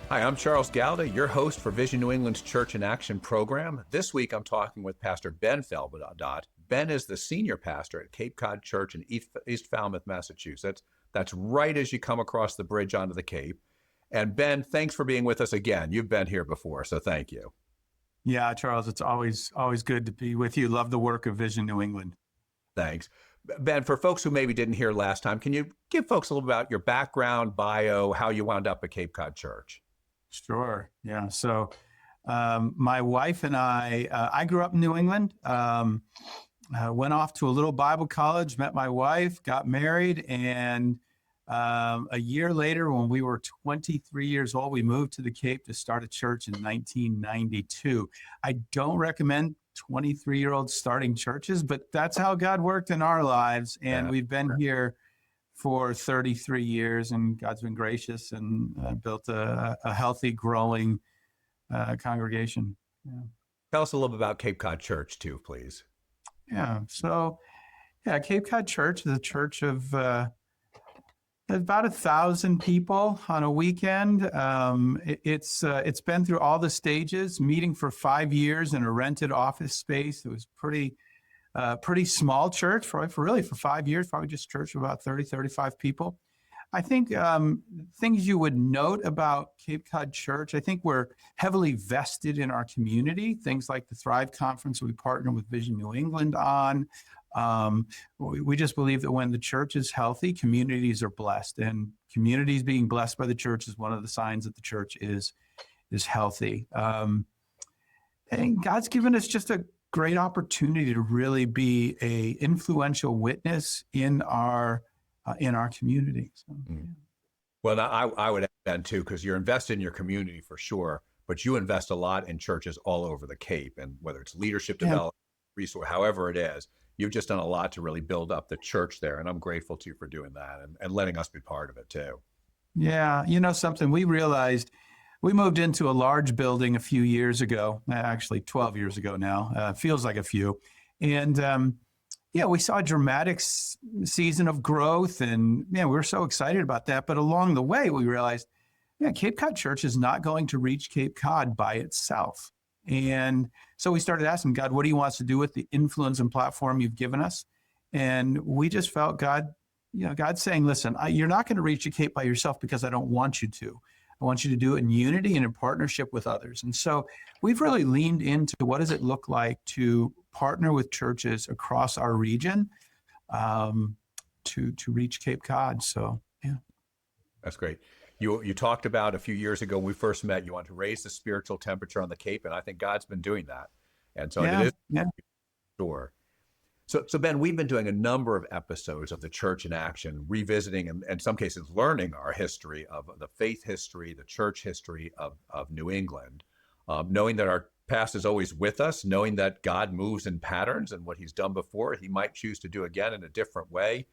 Hi, I'm Charles Galda, your host for Vision New England's Church in Action program. This week, I'm talking with Pastor Ben Feldott. Ben is the senior pastor at Cape Cod Church in East Falmouth, Massachusetts. That's right as you come across the bridge onto the Cape. And Ben, thanks for being with us again. You've been here before, so thank you. Yeah, Charles, it's always good to be with you. Love the work of Vision New England. Thanks. Ben, for folks who maybe didn't hear last time, can you give folks a little about your background, bio, how you wound up at Cape Cod Church? Sure. Yeah. So my wife and I grew up in New England, went off to a little Bible college, met my wife, got married, and a year later, when we were 23 years old, we moved to the Cape to start a church in 1992. I don't recommend 23-year-olds starting churches, but that's how God worked in our lives. And we've been here for 33 years, and God's been gracious and built a healthy, growing congregation. Yeah. Tell us a little bit about Cape Cod Church, too, please. Yeah. So, Cape Cod Church is a church of about 1,000 people on a weekend. It's been through all the stages, meeting for 5 years in a rented office space. It was pretty small church for 5 years, probably just church of about 30, 35 people. I think things you would note about Cape Cod Church, I think we're heavily vested in our community. Things like the Thrive Conference we partner with Vision New England on. We just believe that when the church is healthy, communities are blessed, and communities being blessed by the church is one of the signs that the church is healthy. And God's given us just a great opportunity to really be a influential witness in our community. So, yeah. Well, I would add too, because you're invested in your community for sure, but you invest a lot in churches all over the Cape, and whether it's leadership development, resource, however it is, you've just done a lot to really build up the church there, and I'm grateful to you for doing that and letting us be part of it too. Yeah, you know something, we realized we moved into a large building a few years ago, actually 12 years ago now, feels like a few. And we saw a dramatic season of growth, and we were so excited about that. But along the way, we realized, Cape Cod Church is not going to reach Cape Cod by itself. And so we started asking God, what do you want us to do with the influence and platform you've given us? And we just felt God saying, listen, you're not going to reach the Cape by yourself because I don't want you to. I want you to do it in unity and in partnership with others. And so we've really leaned into what does it look like to partner with churches across our region to reach Cape Cod. So, yeah. That's great. You talked about a few years ago when we first met, you want to raise the spiritual temperature on the Cape, and I think God's been doing that. And so it is sure. So Ben, we've been doing a number of episodes of the Church in Action, revisiting and in some cases learning our history of the faith history, the church history of New England, knowing that our past is always with us, knowing that God moves in patterns, and what he's done before, he might choose to do again in a different way.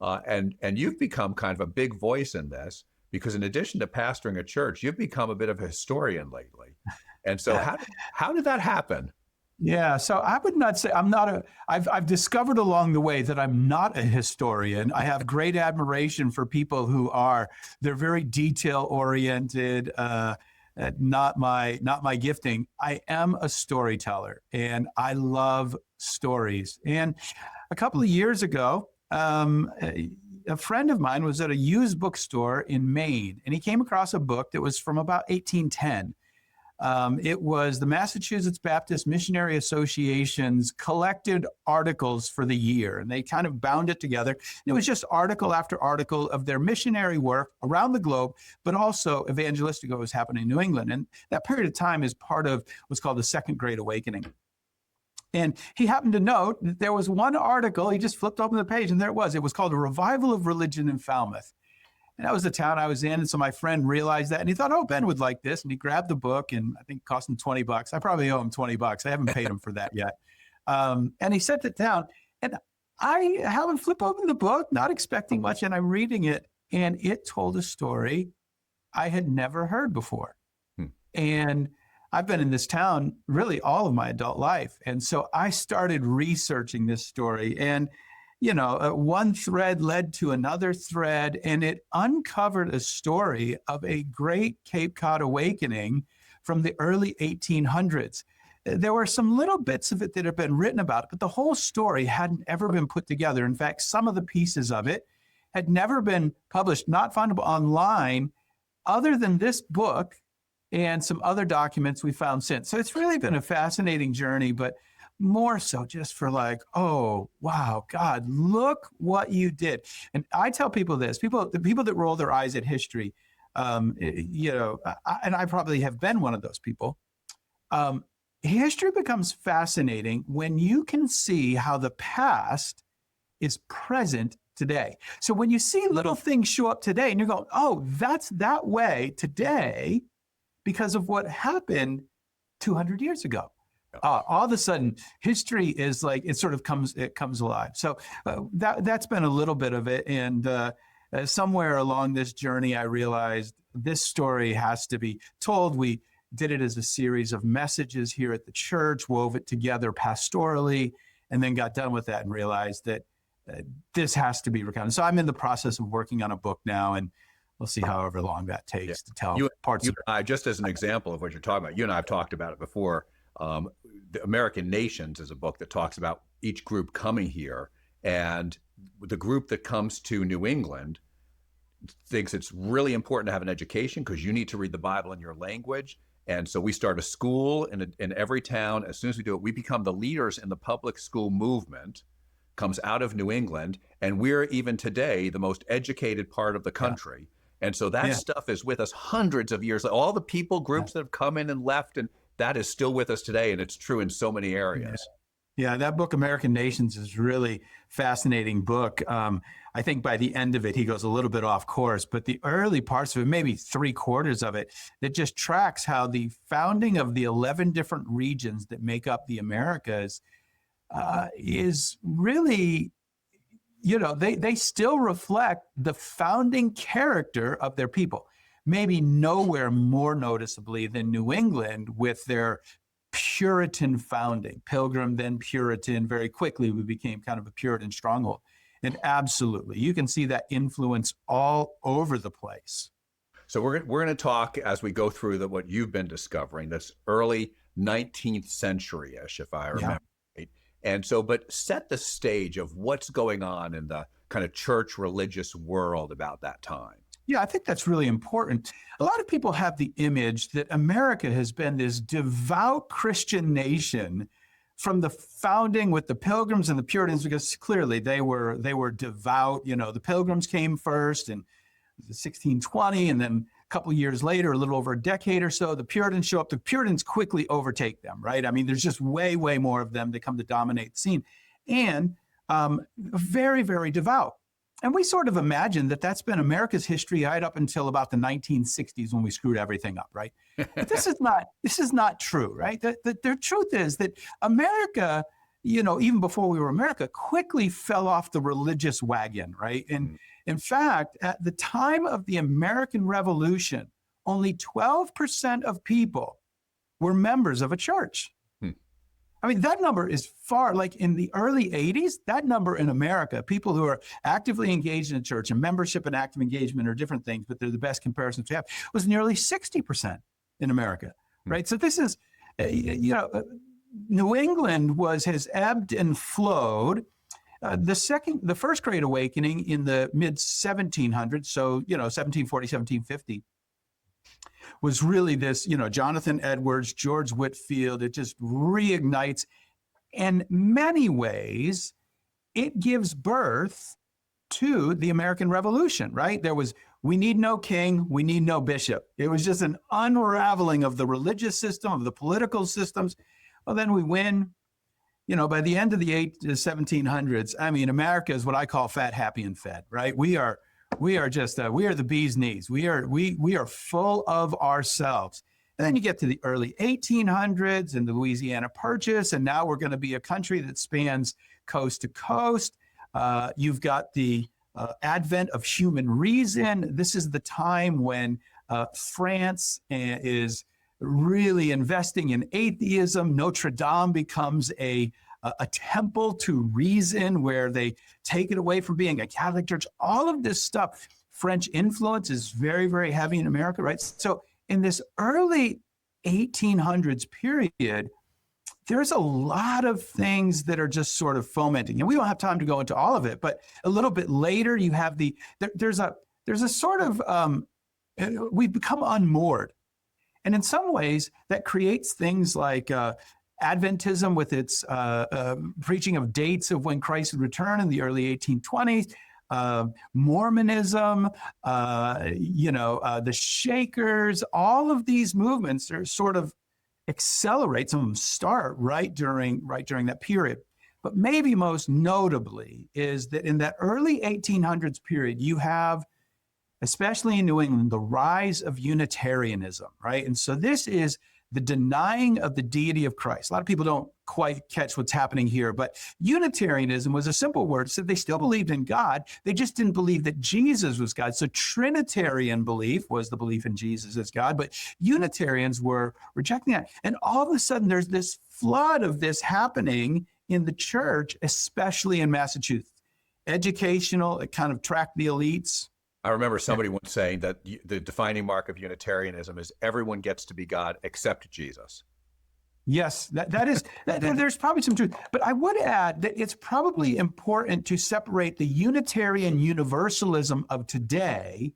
And you've become kind of a big voice in this, because in addition to pastoring a church, you've become a bit of a historian lately. And so how did that happen? Yeah, so I would not say I've discovered along the way that I'm not a historian. I have great admiration for people who are. They're very detail oriented, not my gifting. I am a storyteller, and I love stories. And a couple of years ago, a friend of mine was at a used bookstore in Maine, and he came across a book that was from about 1810. It was the Massachusetts Baptist Missionary Association's collected articles for the year, and they kind of bound it together. And it was just article after article of their missionary work around the globe, but also evangelistic what was happening in New England. And that period of time is part of what's called the Second Great Awakening. And he happened to note that there was one article, he just flipped open the page, and there it was. It was called A Revival of Religion in Falmouth. And that was the town I was in. And so my friend realized that, and he thought, oh, Ben would like this. And he grabbed the book, and I think it cost him $20. I probably owe him $20. I haven't paid him for that yet. And he sent it down. And I have him flip open the book, not expecting much, and I'm reading it. And it told a story I had never heard before. And I've been in this town really all of my adult life. And so I started researching this story. And one thread led to another thread, and it uncovered a story of a great Cape Cod awakening from the early 1800s. There were some little bits of it that have been written about, but the whole story hadn't ever been put together. In fact, some of the pieces of it had never been published, not findable online, other than this book and some other documents we found since. So it's really been a fascinating journey, but more so just for like, oh, wow, God, look what you did. And I tell people this, the people that roll their eyes at history, and I probably have been one of those people. History becomes fascinating when you can see how the past is present today. So when you see little things show up today and you're going, oh, that's that way today because of what happened 200 years ago. All of a sudden, history is like, it comes alive. So that's been a little bit of it. And somewhere along this journey, I realized this story has to be told. We did it as a series of messages here at the church, wove it together pastorally, and then got done with that and realized that this has to be recounted. So I'm in the process of working on a book now, and we'll see however long that takes to tell parts of it. Just as an example of what you're talking about, you and I have talked about it before. The American Nations is a book that talks about each group coming here, and the group that comes to New England thinks it's really important to have an education because you need to read the Bible in your language. And so we start a school in every town. As soon as we do it, we become the leaders in the public school movement, comes out of New England, and we're even today the most educated part of the country. Yeah. And so that stuff is with us hundreds of years. All the people groups that have come in and left, and that is still with us today, and it's true in so many areas. Yeah, that book, American Nations, is really fascinating book. I think by the end of it, he goes a little bit off course, but the early parts of it, maybe 3/4 of it, that just tracks how the founding of the 11 different regions that make up the Americas is really, they still reflect the founding character of their people. Maybe nowhere more noticeably than New England with their Puritan founding, Pilgrim, then Puritan. Very quickly, we became kind of a Puritan stronghold. And absolutely, you can see that influence all over the place. So we're going to talk as we go through what you've been discovering, this early 19th century-ish, if I remember right. And so, but set the stage of what's going on in the kind of church religious world about that time. Yeah, I think that's really important. A lot of people have the image that America has been this devout Christian nation from the founding with the Pilgrims and the Puritans, because clearly they were devout. The Pilgrims came first in 1620, and then a couple of years later, a little over a decade or so, the Puritans show up. The Puritans quickly overtake them, right? I mean, there's just way, way more of them that come to dominate the scene, and very, very devout. And we sort of imagine that that's been America's history right up until about the 1960s when we screwed everything up, right? But this is not true, right? The truth is that America, even before we were America, quickly fell off the religious wagon, right? And in fact, at the time of the American Revolution, only 12% of people were members of a church. I mean, that number is far, like in the early 80s, that number in America, people who are actively engaged in a church, and membership and active engagement are different things, but they're the best comparisons we have, was nearly 60% in America, right? So this is, New England has ebbed and flowed. The first Great Awakening in the mid 1700s, so, 1740, 1750, was really this, Jonathan Edwards, George Whitefield. It just reignites. In many ways, it gives birth to the American Revolution, right? There was, we need no king, we need no bishop. It was just an unraveling of the religious system, of the political systems. Well, then we win. By the end of the 1700s, I mean, America is what I call fat, happy, and fed, right? We are just we are the bee's knees. We are full of ourselves. And then you get to the early 1800s and the Louisiana Purchase, and now we're going to be a country that spans coast to coast. You've got the advent of human reason. This is the time when France is really investing in atheism. Notre Dame becomes a a temple to reason, where they take it away from being a Catholic church. All of this stuff, French influence is very, very heavy in America, right? So in this early 1800s period, there's a lot of things that are just sort of fomenting, and we don't have time to go into all of it. But a little bit later, you have there's a sort of we've become unmoored, and in some ways that creates things like Adventism with its preaching of dates of when Christ would return in the early 1820s. Mormonism, the Shakers, all of these movements are sort of accelerate. Some of them start right during that period. But maybe most notably is that in that early 1800s period, you have, especially in New England, the rise of Unitarianism, right? And so this is the denying of the deity of Christ. A lot of people don't quite catch what's happening here, but Unitarianism was a simple word. So they still believed in God. They just didn't believe that Jesus was God. So Trinitarian belief was the belief in Jesus as God, but Unitarians were rejecting that. And all of a sudden, there's this flood of this happening in the church, especially in Massachusetts. Educational, it kind of tracked the elites. I remember somebody once saying that the defining mark of Unitarianism is everyone gets to be God except Jesus. Yes, that is, there's probably some truth. But I would add that it's probably important to separate the Unitarian Universalism of today,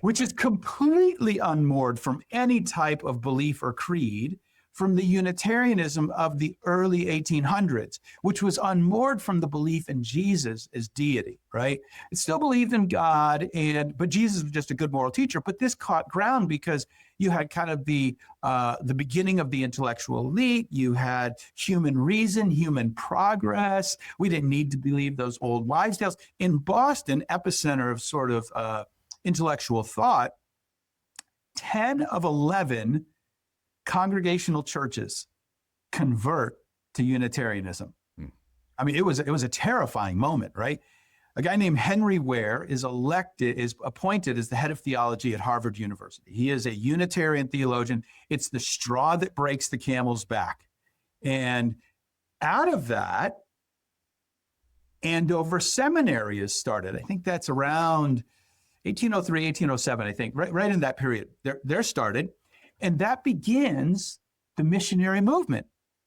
which is completely unmoored from any type of belief or creed, from the Unitarianism of the early 1800s, which was unmoored from the belief in Jesus as deity, right? It still believed in God, but Jesus was just a good moral teacher. But this caught ground because you had kind of the beginning of the intellectual elite. You had human reason, human progress. We didn't need to believe those old wives' tales. In Boston, epicenter of sort of intellectual thought, 10 of 11 congregational churches convert to Unitarianism. I mean, it was a terrifying moment, right? A guy named Henry Ware is appointed as the head of theology at Harvard University. He is a Unitarian theologian. It's the straw that breaks the camel's back. And out of that, Andover Seminary is started. I think that's around 1803, 1807, I think, right in that period. They're started. And that begins the missionary movement.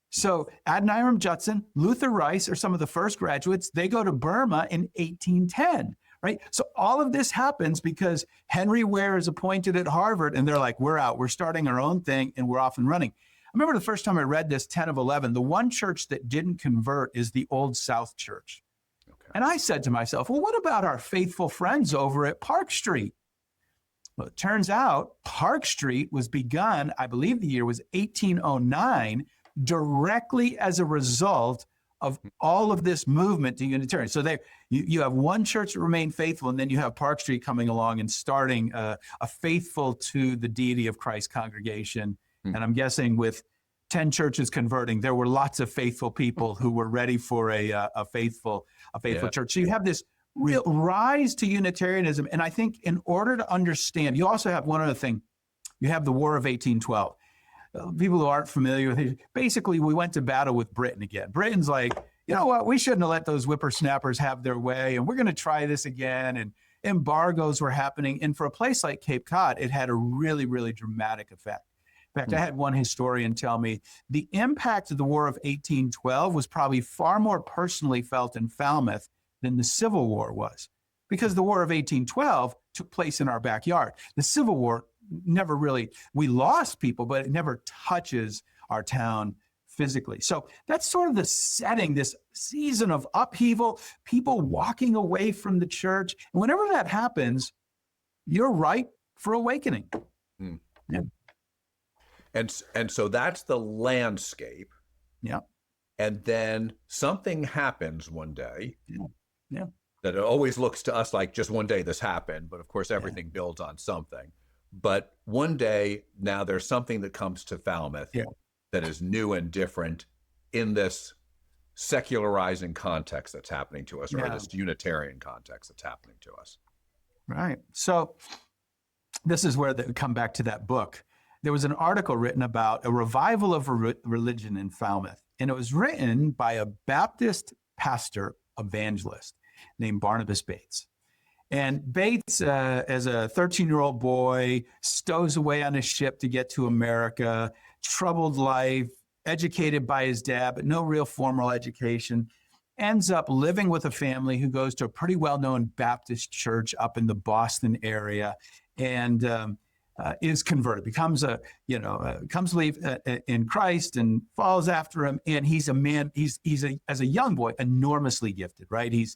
So Adoniram Judson, Luther Rice are some of the first graduates. They go to Burma in 1810, right? So all of this happens because Henry Ware is appointed at Harvard, and they're like, we're out. We're starting our own thing, and we're off and running. I remember the first time I read this, 10 of 11, the one church that didn't convert is the Old South Church. Okay. And I said to myself, well, what about our faithful friends over at Park Street? Well, it turns out Park Street was begun, I believe the year was 1809, directly as a result of all of this movement to Unitarian. So you have one church that remained faithful, and then you have Park Street coming along and starting a faithful to the deity of Christ congregation. And I'm guessing with 10 churches converting, there were lots of faithful people who were ready for a faithful church. So you have this real rise to Unitarianism. And I think in order to understand, you also have one other thing. You have the War of 1812. People who aren't familiar with it, basically we went to battle with Britain again. Britain's like, you know what, we shouldn't have let those whippersnappers have their way, and we're going to try this again. And embargoes were happening. And for a place like Cape Cod, it had a really, really dramatic effect. In fact, I had one historian tell me the impact of the War of 1812 was probably far more personally felt in Falmouth than the Civil War was, because the War of 1812 took place in our backyard. The Civil War never really, we lost people, but it never touches our town physically. So that's sort of the setting, this season of upheaval, people walking away from the church. And whenever that happens, you're ripe for awakening. Yeah. And so that's the landscape. Yeah. And then something happens one day. Yeah. That it always looks to us like just one day this happened, but of course everything builds on something. But one day now there's something that comes to Falmouth that is new and different in this secularizing context that's happening to us, or this Unitarian context that's happening to us. Right. So this is where we come back to that book. There was an article written about a revival of religion in Falmouth. And it was written by a Baptist pastor evangelist named Barnabas Bates. And Bates, as a 13-year-old boy, stows away on a ship to get to America, troubled life, educated by his dad, but no real formal education, ends up living with a family who goes to a pretty well-known Baptist church up in the Boston area, and is converted, becomes comes to believe in Christ and follows after him. And he's a man, as a young boy, enormously gifted, right? He's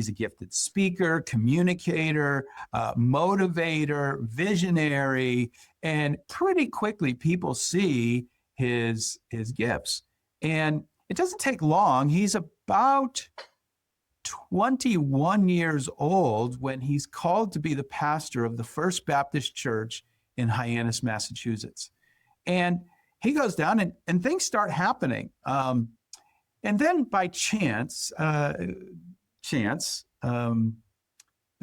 a gifted speaker, communicator, motivator, visionary, and pretty quickly people see his gifts. And it doesn't take long. He's about 21 years old when he's called to be the pastor of the First Baptist Church in Hyannis, Massachusetts. And he goes down and things start happening. And then by chance, a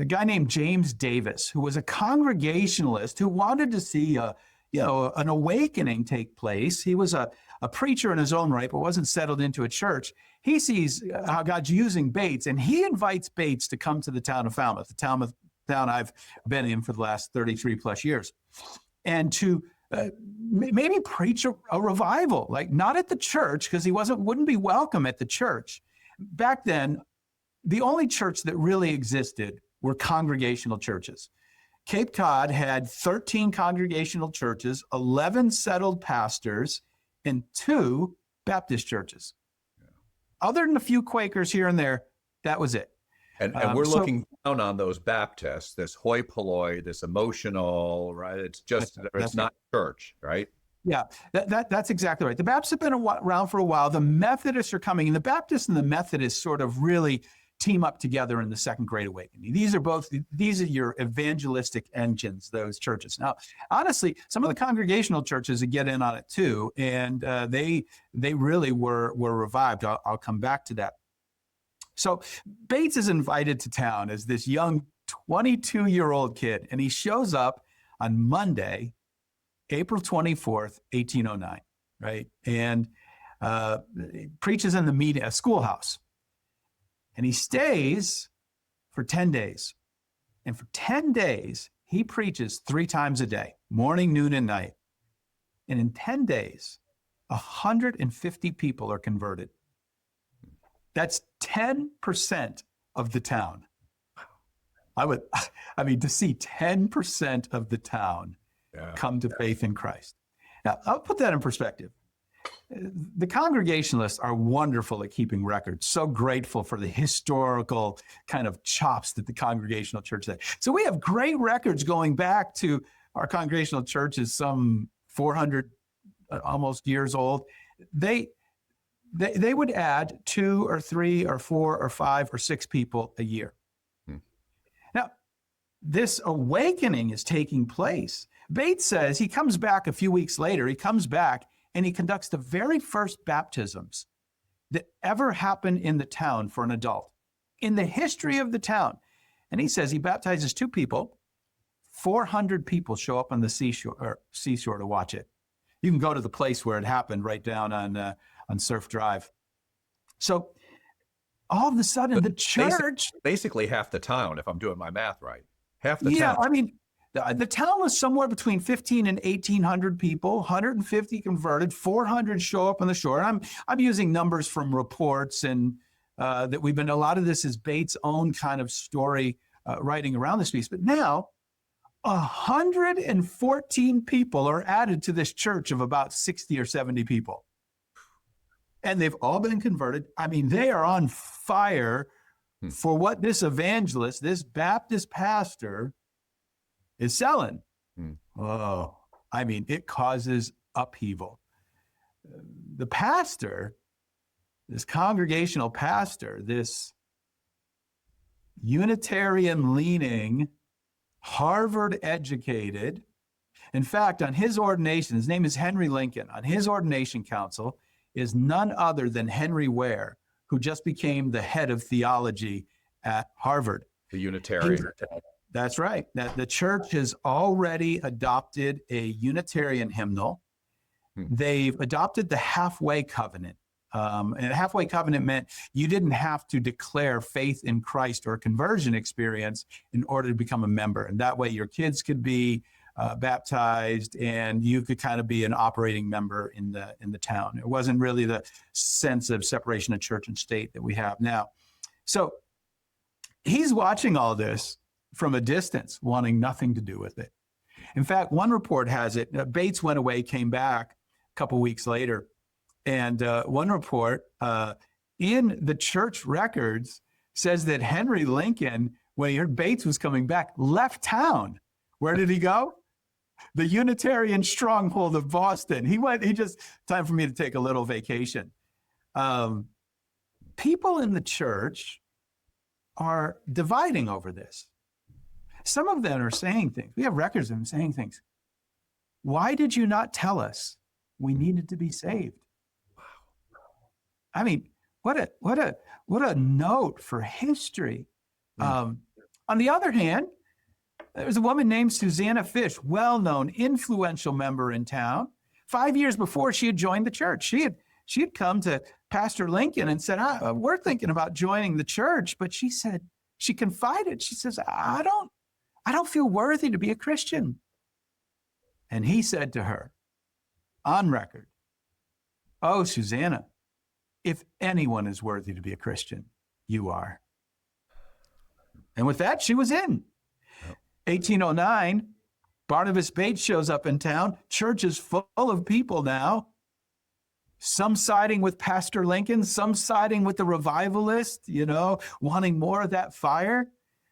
guy named James Davis, who was a Congregationalist who wanted to see an awakening take place. He was a preacher in his own right, but wasn't settled into a church. He sees how God's using Bates, and he invites Bates to come to the town of Falmouth, the town I've been in for the last 33 plus years, and to maybe preach a revival, like not at the church, because he wouldn't be welcome at the church. Back then, the only church that really existed were congregational churches. Cape Cod had 13 congregational churches, 11 settled pastors, and 2 Baptist churches. Yeah. Other than a few Quakers here and there, that was it. And we're looking down on those Baptists, this hoi polloi, this emotional, right? It's just, it's not church, right? Yeah, that's exactly right. The Baptists have been around for a while. The Methodists are coming, and the Baptists and the Methodists sort of really team up together in the Second Great Awakening. These are your evangelistic engines, those churches. Now, honestly, some of the congregational churches get in on it too, and they really were revived. I'll come back to that. So Bates is invited to town as this young 22-year-old kid, and he shows up on Monday, April 24th, 1809, right? And he preaches in a schoolhouse. And he stays for 10 days. And for 10 days, he preaches 3 times a day, morning, noon, and night. And in 10 days, 150 people are converted. That's 10% of the town. To see 10% of the town come to faith in Christ. Now, I'll put that in perspective. The Congregationalists are wonderful at keeping records. So grateful for the historical kind of chops that the Congregational Church had. So we have great records going back to our Congregational Church is some 400 almost years old. They would add 2 or 3 or 4 or 5 or 6 people a year. Now, this awakening is taking place. Bates says he comes back a few weeks later. He comes back and he conducts the very first baptisms that ever happened in the town for an adult, in the history of the town. And he says he baptizes 2 people. 400 people show up on the seashore to watch it. You can go to the place where it happened right down on Surf Drive. So all of a sudden, the church... Basically half the town, if I'm doing my math right. Half the town. Yeah, I mean... The town was somewhere between 15 and 1,800 people, 150 converted, 400 show up on the shore. I'm using numbers from reports and that we've been, a lot of this is Bates' own kind of story writing around this piece. But now 114 people are added to this church of about 60 or 70 people. And they've all been converted. I mean, they are on fire for what this evangelist, this Baptist pastor is selling. Oh, I mean, it causes upheaval. The pastor, this congregational pastor, this Unitarian-leaning, Harvard-educated, in fact, on his ordination, his name is Henry Lincoln, on his ordination council is none other than Henry Ware, who just became the head of theology at Harvard. The Unitarian. That's right. The church has already adopted a Unitarian hymnal. They've adopted the halfway covenant. And a halfway covenant meant you didn't have to declare faith in Christ or a conversion experience in order to become a member. And that way your kids could be baptized and you could kind of be an operating member in the town. It wasn't really the sense of separation of church and state that we have now. So he's watching all this from a distance, wanting nothing to do with it. In fact, one report has it, Bates went away, came back a couple weeks later, and one report in the church records says that Henry Lincoln, when he heard Bates was coming back, left town. Where did he go? The Unitarian stronghold of Boston. He just, time for me to take a little vacation. People in the church are dividing over this. Some of them are saying things. We have records of them saying things. Why did you not tell us we needed to be saved? Wow. I mean, what a note for history. On the other hand, there's a woman named Susanna Fish, well-known, influential member in town. 5 years before she had joined the church, she had come to Pastor Lincoln and said, we're thinking about joining the church. But she said, she confided, she says, I don't feel worthy to be a Christian. And he said to her, on record, oh, Susanna, if anyone is worthy to be a Christian, you are. And with that, she was in. 1809, Barnabas Bates shows up in town. Church is full of people now. Some siding with Pastor Lincoln, some siding with the revivalist, wanting more of that fire.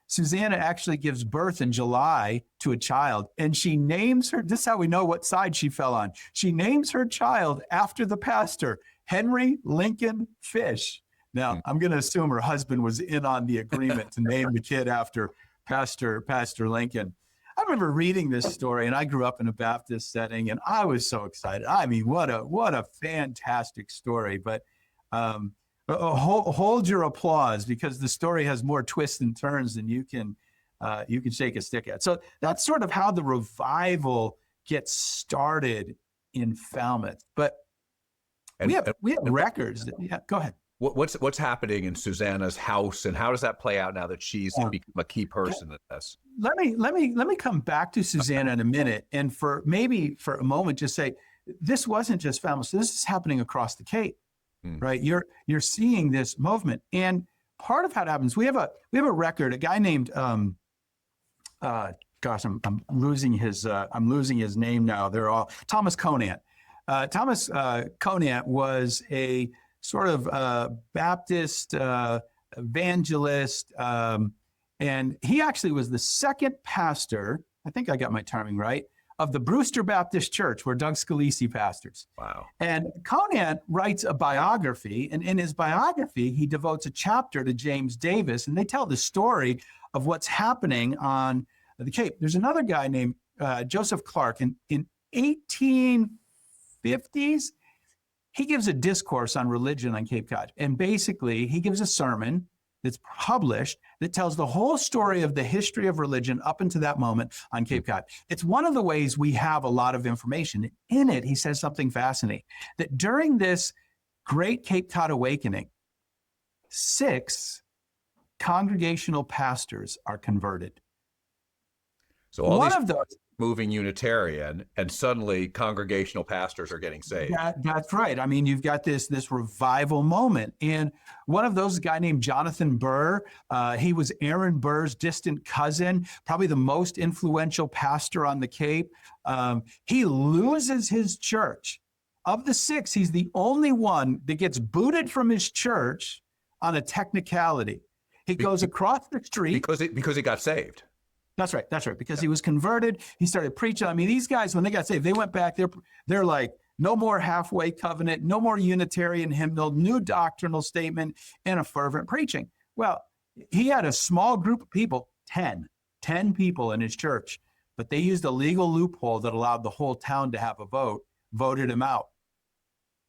Susanna actually gives birth in July to a child, and she names her, this is how we know what side she fell on. She names her child after the pastor, Henry Lincoln Fish. Now, I'm going to assume her husband was in on the agreement to name the kid after Pastor Lincoln. I remember reading this story, and I grew up in a Baptist setting, and I was so excited. I mean, what a fantastic story. But hold your applause, because the story has more twists and turns than you can shake a stick at. So that's sort of how the revival gets started in Falmouth. But we have records. Yeah, go ahead. What's happening in Susanna's house, and how does that play out now that she's become a key person in this? Let me come back to Susanna in a minute, and for a moment, just say this wasn't just Falmouth. This is happening across the Cape, right? You're seeing this movement, and part of how it happens. We have a record. A guy named I'm losing his name now. They're all Thomas Conant. Thomas Conant was a sort of Baptist evangelist, and he actually was the second pastor, I think I got my timing right, of the Brewster Baptist Church, where Doug Scalise pastors. Wow. And Conant writes a biography, and in his biography, he devotes a chapter to James Davis, and they tell the story of what's happening on the Cape. There's another guy named Joseph Clark. In 1850s, he gives a discourse on religion on Cape Cod. And basically, he gives a sermon that's published that tells the whole story of the history of religion up until that moment on Cape Cod. It's one of the ways we have a lot of information. In it, he says something fascinating, that during this great Cape Cod awakening, 6 congregational pastors are converted. So all one of those moving Unitarian, and suddenly congregational pastors are getting saved. That's right. I mean, you've got this revival moment. And one of those is a guy named Jonathan Burr. He was Aaron Burr's distant cousin, probably the most influential pastor on the Cape. He loses his church. Of the 6, he's the only one that gets booted from his church on a technicality. He goes across the street. Because he got saved. That's right. Because he was converted. He started preaching. I mean, these guys, when they got saved, they went back. They're like, no more halfway covenant, no more Unitarian hymnal, new doctrinal statement, and a fervent preaching. Well, he had a small group of people, 10 people in his church, but they used a legal loophole that allowed the whole town to have a vote, voted him out.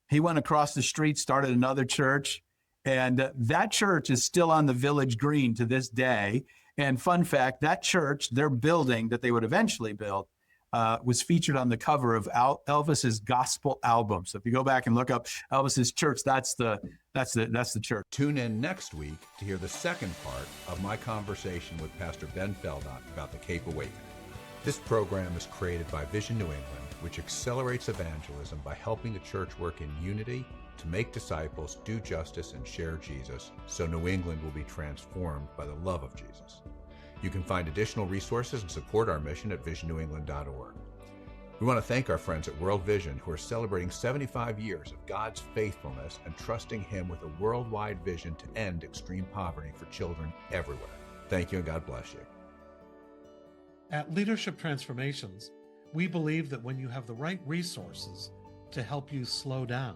He went across the street, started another church, and that church is still on the village green to this day. And fun fact, that church, their building that they would eventually build, was featured on the cover of Elvis's gospel album. So if you go back and look up Elvis's church, that's the church. Tune in next week to hear the second part of my conversation with Pastor Ben Feldott about the Cape Awakening. This program is created by Vision New England, which accelerates evangelism by helping the church work in unity to make disciples, do justice, and share Jesus, so New England will be transformed by the love of Jesus. You can find additional resources and support our mission at visionNewEngland.org. We want to thank our friends at World Vision, who are celebrating 75 years of God's faithfulness and trusting Him with a worldwide vision to end extreme poverty for children everywhere. Thank you, and God bless you. At Leadership Transformations, we believe that when you have the right resources to help you slow down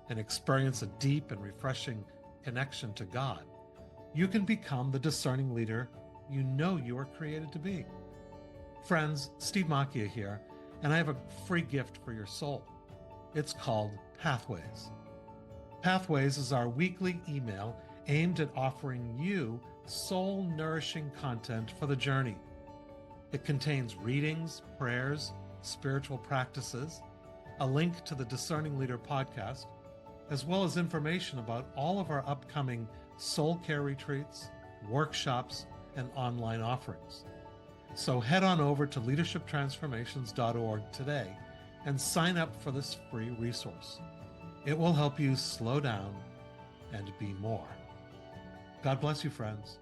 and experience a deep and refreshing connection to God, you can become the discerning leader you know you are created to be. Friends, Steve Macchia here, and I have a free gift for your soul. It's called Pathways. Pathways is our weekly email aimed at offering you soul-nourishing content for the journey. It contains readings, prayers, spiritual practices, a link to the Discerning Leader podcast, as well as information about all of our upcoming soul care retreats, workshops, and online offerings. So head on over to leadershiptransformations.org today and sign up for this free resource. It will help you slow down and be more. God bless you, friends.